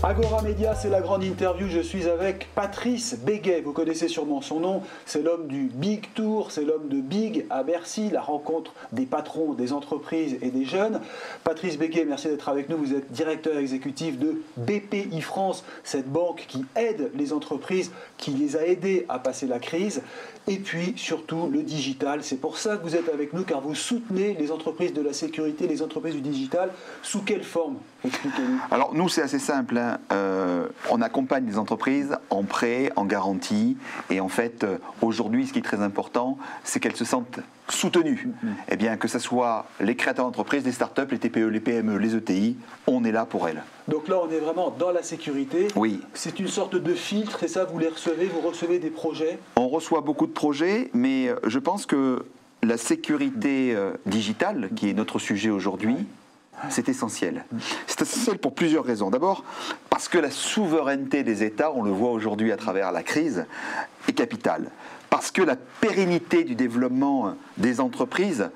Agora Média, c'est la grande interview. Je suis avec Patrice Béguet. Vous connaissez sûrement son nom. C'est l'homme du Big Tour, c'est l'homme de Big à Bercy, la rencontre des patrons, des entreprises et des jeunes. Patrice Béguet, merci d'être avec nous. Vous êtes directeur exécutif de BPI France, cette banque qui aide les entreprises, qui les a aidées à passer la crise. Et puis surtout le digital. C'est pour ça que vous êtes avec nous, car vous soutenez les entreprises de la sécurité, les entreprises du digital. Sous quelle forme? Expliquez-nous. Alors nous, c'est assez simple. On accompagne les entreprises en prêt, en garantie. Et en fait, aujourd'hui, ce qui est très important, c'est qu'elles se sentent soutenues. Eh bien, que ce soit les créateurs d'entreprises, les startups, les TPE, les PME, les ETI, on est là pour elles. Donc là, on est vraiment dans la sécurité. Oui. C'est une sorte de filtre, et ça, vous les recevez, vous recevez des projets? On reçoit beaucoup de projets, mais je pense que la sécurité digitale, qui est notre sujet aujourd'hui, c'est essentiel. C'est essentiel pour plusieurs raisons. D'abord, parce que la souveraineté des États, on le voit aujourd'hui à travers la crise, est capitale. Parce que la pérennité du développement des entreprises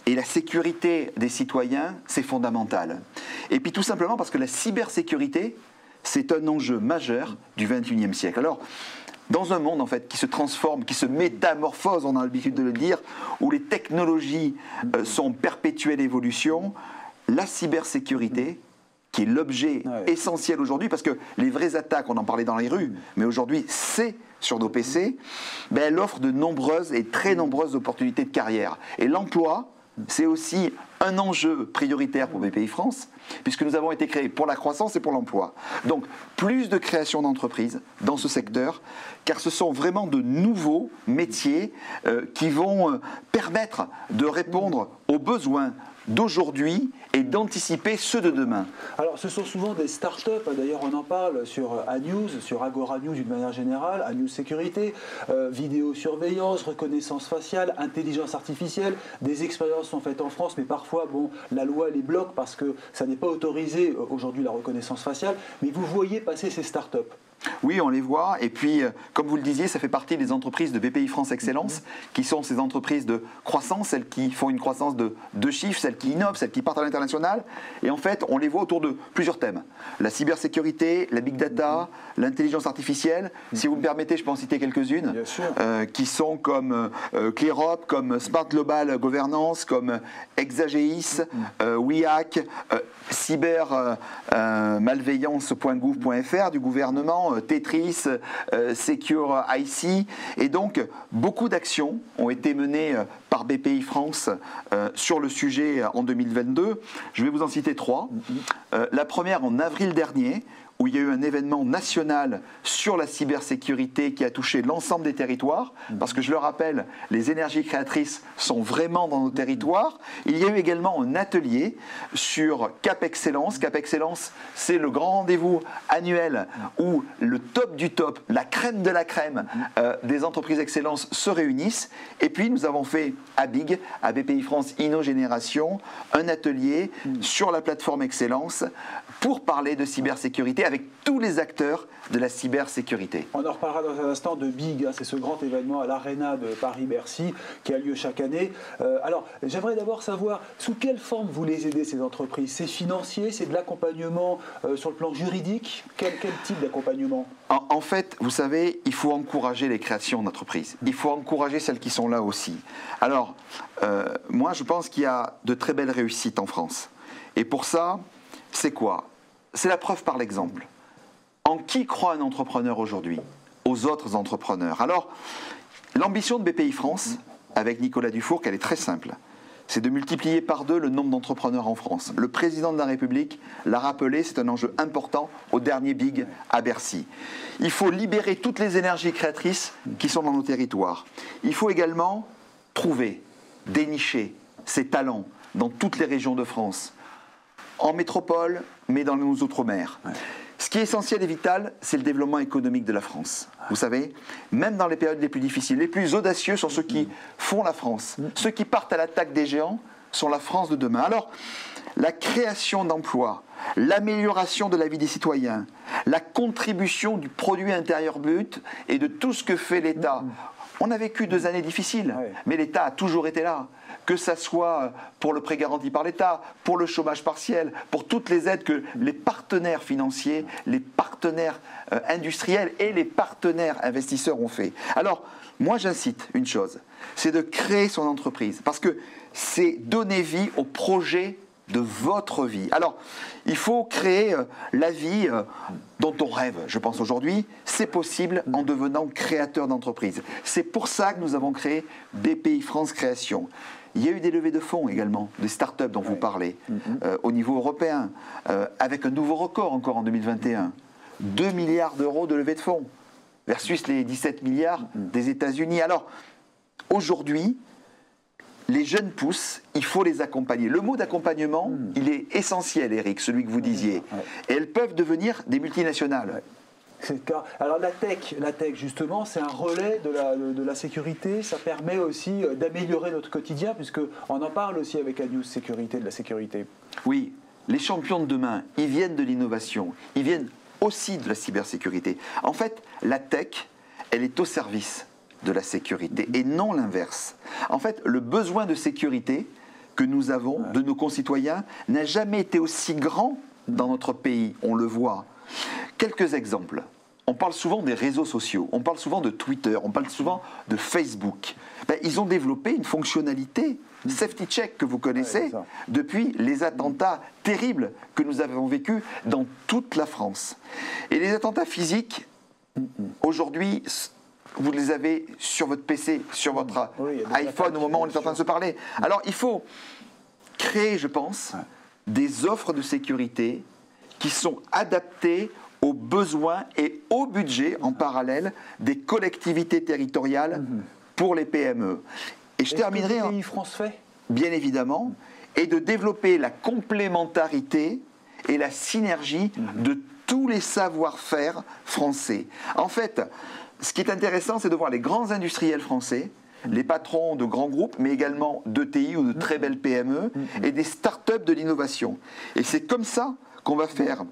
et la sécurité des citoyens, c'est fondamental. Et puis tout simplement parce que la cybersécurité, c'est un enjeu majeur du XXIe siècle. Alors, dans un monde en fait qui se transforme, qui se métamorphose, on a l'habitude de le dire, où les technologies sont en perpétuelle évolution, la cybersécurité, qui est l'objet essentiel aujourd'hui, parce que les vraies attaques, on en parlait dans les rues, mais aujourd'hui c'est sur nos PC, ben, elle offre de nombreuses et très nombreuses opportunités de carrière. Et l'emploi, c'est aussi un enjeu prioritaire pour BPI France, puisque nous avons été créés pour la croissance et pour l'emploi. Donc, plus de création d'entreprises dans ce secteur, car ce sont vraiment de nouveaux métiers qui vont permettre de répondre aux besoins d'aujourd'hui et d'anticiper ceux de demain. Alors, ce sont souvent des startups, d'ailleurs on en parle sur ANews, sur Agora News d'une manière générale, ANews Sécurité, vidéosurveillance, reconnaissance faciale, intelligence artificielle. Des expériences sont faites en France, mais parfois, bon, la loi les bloque parce que ça n'est pas autorisé aujourd'hui la reconnaissance faciale. Mais vous voyez passer ces startups? Oui, on les voit. Et puis, comme vous le disiez, ça fait partie des entreprises de BPI France Excellence, qui sont ces entreprises de croissance, celles qui font une croissance de 2 chiffres, celles qui innovent, celles qui partent à l'international. Et en fait, on les voit autour de plusieurs thèmes. La cybersécurité, la big data, l'intelligence artificielle. Si vous me permettez, je peux en citer quelques-unes, qui sont comme Clearop, comme Smart Global Governance, comme Exageis, WIAC, cybermalveillance.gouv.fr du gouvernement, Tetris, Secure IC. Et donc, beaucoup d'actions ont été menées par BPI France sur le sujet en 2022. Je vais vous en citer 3. La première en avril dernier, où il y a eu un événement national sur la cybersécurité qui a touché l'ensemble des territoires, parce que je le rappelle, les énergies créatrices sont vraiment dans nos territoires. Il y a eu également un atelier sur Cap Excellence. Cap Excellence, c'est le grand rendez-vous annuel où le top du top, la crème de la crème des entreprises Excellence se réunissent. Et puis nous avons fait à BIG, à BPI France InnoGénération, un atelier sur la plateforme Excellence pour parler de cybersécurité avec tous les acteurs de la cybersécurité. On en reparlera dans un instant de BIG, c'est ce grand événement à l'Arena de Paris-Bercy qui a lieu chaque année. Alors, j'aimerais d'abord savoir sous quelle forme vous les aidez, ces entreprises? C'est financier, c'est de l'accompagnement sur le plan juridique? Quel type d'accompagnement? En fait, vous savez, il faut encourager les créations d'entreprises. Il faut encourager celles qui sont là aussi. Alors, moi, je pense qu'il y a de très belles réussites en France. Et pour ça, c'est quoi? C'est la preuve par l'exemple. En qui croit un entrepreneur aujourd'hui? Aux autres entrepreneurs. Alors, l'ambition de BPI France, avec Nicolas Dufourcq, elle est très simple. C'est de multiplier par 2 le nombre d'entrepreneurs en France. Le président de la République l'a rappelé, c'est un enjeu important au dernier BIG à Bercy. Il faut libérer toutes les énergies créatrices qui sont dans nos territoires. Il faut également trouver, dénicher ces talents dans toutes les régions de France, en métropole, mais dans nos outre-mer. Ce qui est essentiel et vital, c'est le développement économique de la France. Vous savez, même dans les périodes les plus difficiles, les plus audacieux sont ceux qui font la France. Ceux qui partent à l'attaque des géants sont la France de demain. Alors, la création d'emplois, l'amélioration de la vie des citoyens, la contribution du produit intérieur brut et de tout ce que fait l'État. On a vécu 2 années difficiles, mais l'État a toujours été là. que ça soit pour le prêt garanti par l'État, pour le chômage partiel, pour toutes les aides que les partenaires financiers, les partenaires industriels et les partenaires investisseurs ont fait. Alors, moi j'incite une chose, c'est de créer son entreprise, parce que c'est donner vie au projet de votre vie. Alors, il faut créer la vie dont on rêve, je pense aujourd'hui. C'est possible en devenant créateur d'entreprise. C'est pour ça que nous avons créé BPI France Création. Il y a eu des levées de fonds également, des startups dont vous parlez, au niveau européen, avec un nouveau record encore en 2021. 2 milliards d'euros de levée de fonds, versus les 17 milliards des États-Unis. Alors, aujourd'hui, les jeunes pousses, il faut les accompagner. Le mot d'accompagnement, il est essentiel, Eric, celui que vous disiez. Et elles peuvent devenir des multinationales. C'est le cas. Alors la tech justement, c'est un relais de la sécurité. Ça permet aussi d'améliorer notre quotidien, puisqu'on en parle aussi avec la news sécurité, de la sécurité. Oui, les champions de demain, ils viennent de l'innovation. Ils viennent aussi de la cybersécurité. En fait, la tech, elle est au service de la sécurité et non l'inverse. En fait, le besoin de sécurité que nous avons de nos concitoyens n'a jamais été aussi grand dans notre pays, on le voit. Quelques exemples. On parle souvent des réseaux sociaux, on parle souvent de Twitter, on parle souvent de Facebook. Ils ont développé une fonctionnalité Safety Check que vous connaissez depuis les attentats terribles que nous avons vécus dans toute la France. Et les attentats physiques, aujourd'hui, vous les avez sur votre PC, sur votre iPhone au moment où on est en train de se parler. Alors il faut créer, je pense, des offres de sécurité qui sont adaptées aux besoins et au budget en parallèle des collectivités territoriales pour les PME. Et je terminerai en BPI France fait bien évidemment, et de développer la complémentarité et la synergie de tous les savoir-faire français. En fait, ce qui est intéressant, c'est de voir les grands industriels français, les patrons de grands groupes, mais également d'ETI ou de très belles PME, et des start-up de l'innovation. Et c'est comme ça qu'on va faire,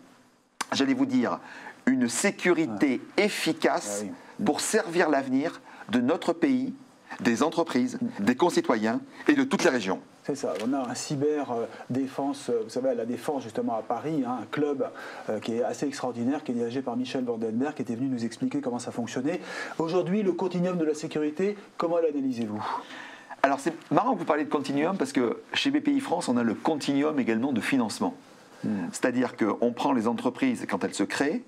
j'allais vous dire, une sécurité efficace pour servir l'avenir de notre pays, des entreprises, des concitoyens et de toutes les régions. C'est ça, on a un cyber-défense, vous savez, à la Défense justement à Paris, un club qui est assez extraordinaire, qui est dirigé par Michel Vandenberg, qui était venu nous expliquer comment ça fonctionnait. Aujourd'hui, le continuum de la sécurité, comment l'analysez-vous ? Alors c'est marrant que vous parliez de continuum, parce que chez BPI France, on a le continuum également de financement. C'est-à-dire qu'on prend les entreprises quand elles se créent,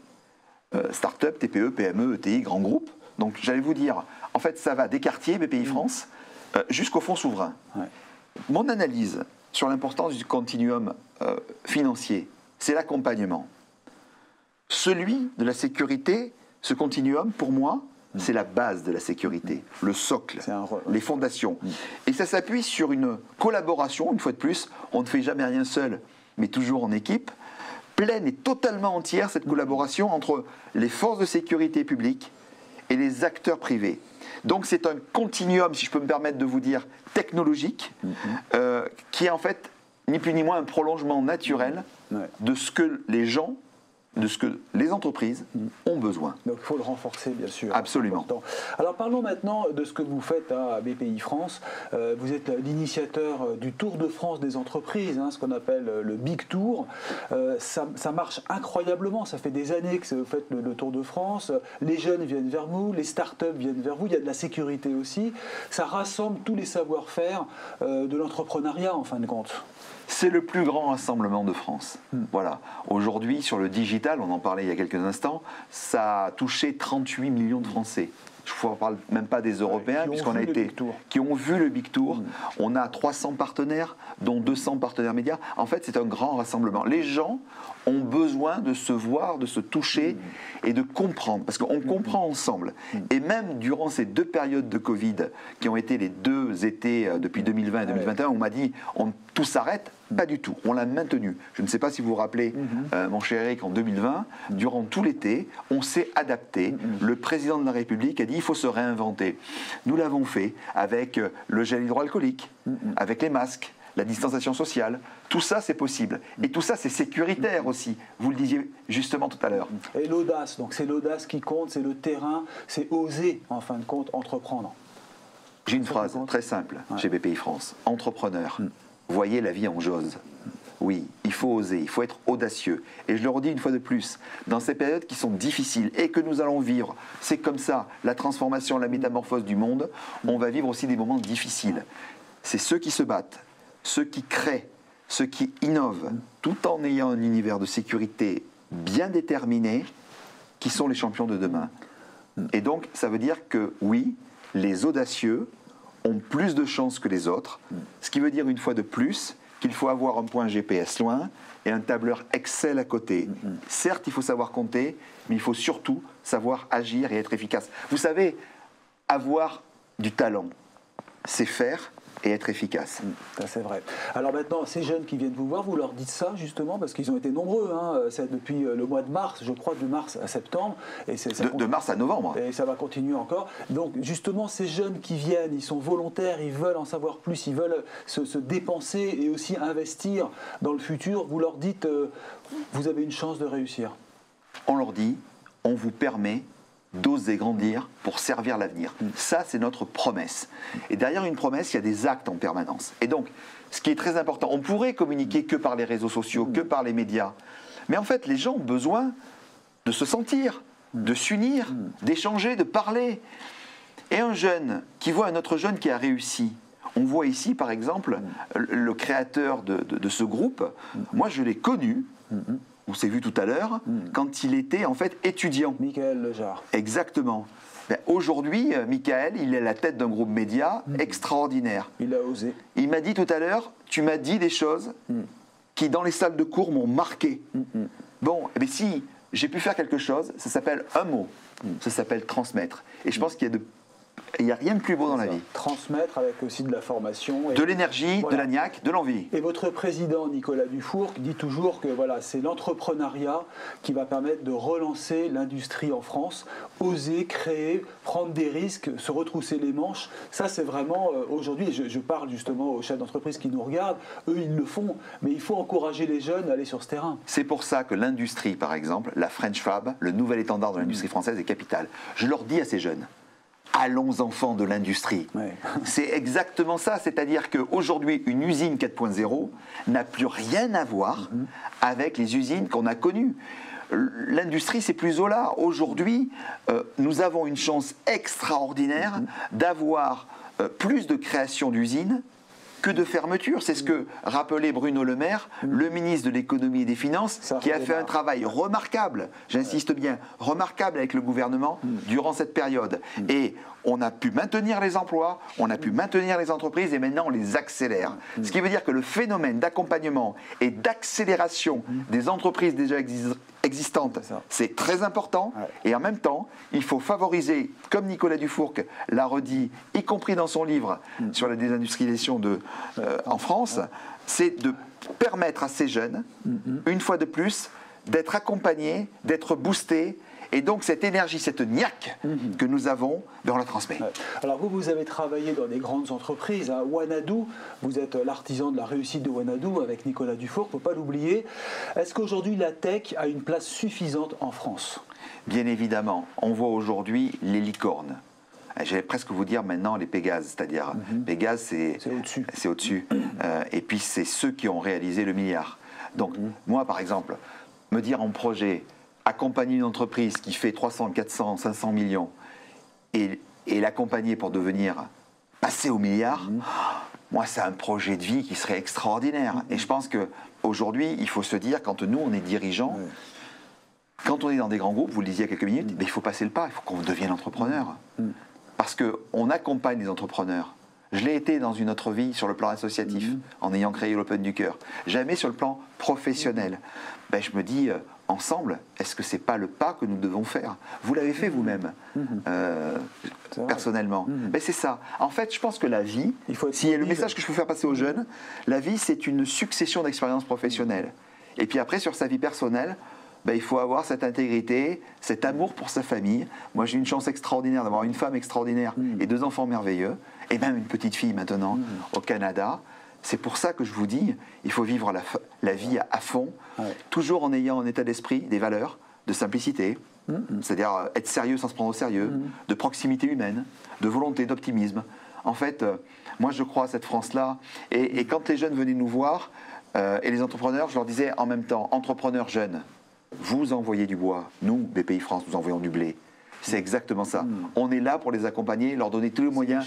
start-up, TPE, PME, ETI, grands groupes. Donc j'allais vous dire, en fait ça va des quartiers BPI France jusqu'au fonds souverain. Mon analyse sur l'importance du continuum financier, c'est l'accompagnement. Celui de la sécurité, ce continuum, pour moi, c'est la base de la sécurité, le socle, les fondations. Et ça s'appuie sur une collaboration, une fois de plus, on ne fait jamais rien seul, mais toujours en équipe, pleine et totalement entière, cette collaboration entre les forces de sécurité publiques et les acteurs privés. Donc c'est un continuum, si je peux me permettre de vous dire, technologique, qui est en fait ni plus ni moins un prolongement naturel de ce que les gens, de ce que les entreprises ont besoin. Donc il faut le renforcer, bien sûr. Absolument. Alors parlons maintenant de ce que vous faites à BPI France. Vous êtes l'initiateur du Tour de France des entreprises, ce qu'on appelle le Big Tour. Ça marche incroyablement. Ça fait des années que vous faites le Tour de France. Les jeunes viennent vers vous, les startups viennent vers vous. Il y a de la sécurité aussi. Ça rassemble tous les savoir-faire de l'entrepreneuriat, en fin de compte. C'est le plus grand rassemblement de France. Voilà. Aujourd'hui, sur le digital, on en parlait il y a quelques instants, ça a touché 38 millions de Français. Je ne parle même pas des Européens, qui ont vu le Big Tour. On a 300 partenaires, dont 200 partenaires médias. En fait, c'est un grand rassemblement. Les gens ont besoin de se voir, de se toucher et de comprendre, parce qu'on comprend ensemble. Et même durant ces deux périodes de Covid, qui ont été les deux étés depuis 2020 et 2021, on m'a dit tout s'arrête. Pas du tout, on l'a maintenu. Je ne sais pas si vous vous rappelez, mon cher Eric, en 2020, durant tout l'été, on s'est adapté. Le président de la République a dit il faut se réinventer. Nous l'avons fait avec le gel hydroalcoolique, avec les masques, la distanciation sociale. Tout ça, c'est possible. Et tout ça, c'est sécuritaire aussi. Vous le disiez justement tout à l'heure. Et l'audace, donc c'est l'audace qui compte, c'est le terrain, c'est oser, en fin de compte, entreprendre. J'ai une phrase très simple chez BPI France. Entrepreneur, voyez la vie en jose. Oui, il faut oser, il faut être audacieux. Et je le redis une fois de plus, dans ces périodes qui sont difficiles et que nous allons vivre, c'est comme ça, la transformation, la métamorphose du monde, on va vivre aussi des moments difficiles. C'est ceux qui se battent, ceux qui créent, ceux qui innovent, tout en ayant un univers de sécurité bien déterminé, qui sont les champions de demain. Et donc, ça veut dire que oui, les audacieux ont plus de chances que les autres, ce qui veut dire une fois de plus qu'il faut avoir un point GPS loin et un tableur Excel à côté. Certes, il faut savoir compter, mais il faut surtout savoir agir et être efficace. Vous savez, avoir du talent, c'est faire et être efficace. Ça, c'est vrai. Alors maintenant, ces jeunes qui viennent vous voir, vous leur dites ça justement, parce qu'ils ont été nombreux, c'est depuis le mois de mars, je crois, de mars à septembre. Et de mars à novembre. Et ça va continuer encore. Donc justement, ces jeunes qui viennent, ils sont volontaires, ils veulent en savoir plus, ils veulent se dépenser et aussi investir dans le futur. Vous leur dites, vous avez une chance de réussir. On leur dit, on vous permet d'oser grandir pour servir l'avenir. Ça, c'est notre promesse. Et derrière une promesse, il y a des actes en permanence. Et donc, ce qui est très important, on pourrait communiquer que par les réseaux sociaux, que par les médias. Mais en fait, les gens ont besoin de se sentir, de s'unir, d'échanger, de parler. Et un jeune qui voit un autre jeune qui a réussi, on voit ici, par exemple, le créateur de ce groupe, moi, je l'ai connu, on s'est vu tout à l'heure, quand il était en fait étudiant. Michael Lejar. Exactement. Ben, aujourd'hui, Michael, il est à la tête d'un groupe média extraordinaire. Il a osé. Il m'a dit tout à l'heure, tu m'as dit des choses qui, dans les salles de cours, m'ont marqué. Bon, eh bien, si j'ai pu faire quelque chose, ça s'appelle un mot. Ça s'appelle transmettre. Et je pense qu'il n'y a rien de plus beau dans la vie. Transmettre avec aussi de la formation. De l'énergie, voilà. De la niaque, de l'envie. Et votre président, Nicolas Dufourcq, dit toujours que voilà, c'est l'entrepreneuriat qui va permettre de relancer l'industrie en France, oser, créer, prendre des risques, se retrousser les manches. Ça, c'est vraiment, aujourd'hui, je parle justement aux chefs d'entreprise qui nous regardent, eux, ils le font, mais il faut encourager les jeunes à aller sur ce terrain. C'est pour ça que l'industrie, par exemple, la French Fab, le nouvel étendard de l'industrie française est capital. Je leur dis à ces jeunes, allons enfants de l'industrie. Ouais. C'est exactement ça, c'est-à-dire qu'aujourd'hui, une usine 4.0 n'a plus rien à voir avec les usines qu'on a connues. L'industrie, c'est plus au là. Aujourd'hui, nous avons une chance extraordinaire d'avoir plus de création d'usines que de fermeture. C'est ce que rappelait Bruno Le Maire, le ministre de l'économie et des finances, qui a fait un travail remarquable, j'insiste bien, remarquable avec le gouvernement durant cette période. Et on a pu maintenir les emplois, on a pu maintenir les entreprises et maintenant on les accélère. Ce qui veut dire que le phénomène d'accompagnement et d'accélération des entreprises déjà existantes, c'est très important. Et en même temps, il faut favoriser, comme Nicolas Dufourcq l'a redit, y compris dans son livre sur la désindustrialisation en France, c'est de permettre à ces jeunes, une fois de plus, d'être accompagnés, d'être boostés. Et donc cette énergie, cette niaque que nous avons, ben on la transmet. Alors vous avez travaillé dans des grandes entreprises, à Wanadoo, vous êtes l'artisan de la réussite de Wanadoo avec Nicolas Dufourcq, il ne faut pas l'oublier. Est-ce qu'aujourd'hui la tech a une place suffisante en France? Bien évidemment, on voit aujourd'hui les licornes. J'allais presque vous dire maintenant les Pégases, c'est-à-dire Pégase c'est au-dessus. C'est au-dessus. Et puis c'est ceux qui ont réalisé le milliard. Donc moi par exemple, me dire en projet, accompagner une entreprise qui fait 300, 400, 500 millions et l'accompagner pour passer au milliard, moi c'est un projet de vie qui serait extraordinaire. Et je pense qu'aujourd'hui, il faut se dire, quand nous on est dirigeants, quand on est dans des grands groupes, vous le disiez il y a quelques minutes, il faut passer le pas, il faut qu'on devienne entrepreneur. Parce qu'on accompagne les entrepreneurs. Je l'ai été dans une autre vie sur le plan associatif, en ayant créé l'Open du Cœur. Jamais sur le plan professionnel. Ben, je me dis, ensemble, est-ce que ce n'est pas le pas que nous devons faire? Vous l'avez fait vous-même, personnellement. Ben, c'est ça. En fait, je pense que la vie, s'il y a le message que je peux faire passer aux jeunes, la vie, c'est une succession d'expériences professionnelles. Et puis après, sur sa vie personnelle, ben, il faut avoir cette intégrité, cet amour pour sa famille. Moi, j'ai une chance extraordinaire d'avoir une femme extraordinaire et 2 enfants merveilleux, et même une petite fille maintenant au Canada. C'est pour ça que je vous dis, il faut vivre la vie à fond, toujours en ayant un état d'esprit, des valeurs, de simplicité, c'est-à-dire être sérieux sans se prendre au sérieux, de proximité humaine, de volonté, d'optimisme, En fait, moi je crois à cette France-là. Et quand les jeunes venaient nous voir, et les entrepreneurs, je leur disais en même temps, entrepreneurs jeunes, vous envoyez du bois, nous, BPI France, nous envoyons du blé. C'est exactement ça. On est là pour les accompagner, leur donner tous les moyens.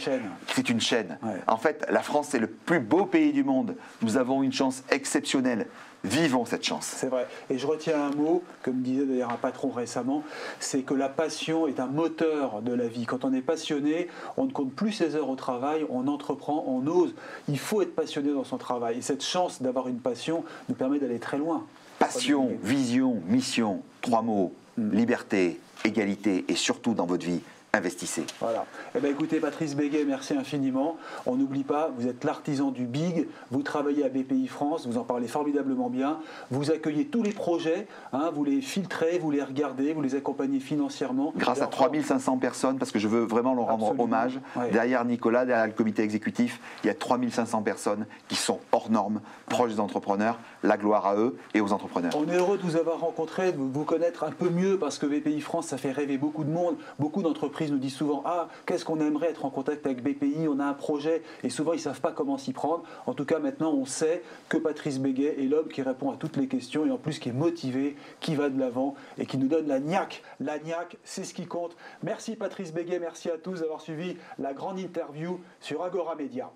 C'est une chaîne. Ouais. En fait, la France, c'est le plus beau pays du monde. Nous avons une chance exceptionnelle. Vivons cette chance. C'est vrai. Et je retiens un mot, que me disait d'ailleurs un patron récemment, c'est que la passion est un moteur de la vie. Quand on est passionné, on ne compte plus ses heures au travail, on entreprend, on ose. Il faut être passionné dans son travail. Et cette chance d'avoir une passion nous permet d'aller très loin. Passion, vision, mission, 3 mots, liberté, égalité et surtout dans votre vie, investissez. Voilà. Eh bien, écoutez, Patrice Béguet, merci infiniment. On n'oublie pas, vous êtes l'artisan du big, vous travaillez à BPI France, vous en parlez formidablement bien, vous accueillez tous les projets, hein, vous les filtrez, vous les regardez, vous les accompagnez financièrement. Grâce à 3500 personnes, parce que je veux vraiment leur rendre hommage. Ouais. Derrière Nicolas, derrière le comité exécutif, il y a 3500 personnes qui sont hors normes, proches des entrepreneurs. La gloire à eux et aux entrepreneurs. On est heureux de vous avoir rencontré, de vous connaître un peu mieux, parce que BPI France, ça fait rêver beaucoup de monde. Beaucoup d'entreprises nous disent souvent « Ah, qu'est-ce qu'on aimerait être en contact avec BPI, on a un projet ». Et souvent, ils ne savent pas comment s'y prendre. En tout cas, maintenant, on sait que Patrice Béguet est l'homme qui répond à toutes les questions et en plus qui est motivé, qui va de l'avant et qui nous donne la niaque. La niaque, c'est ce qui compte. Merci Patrice Béguet, merci à tous d'avoir suivi la grande interview sur Agora Média.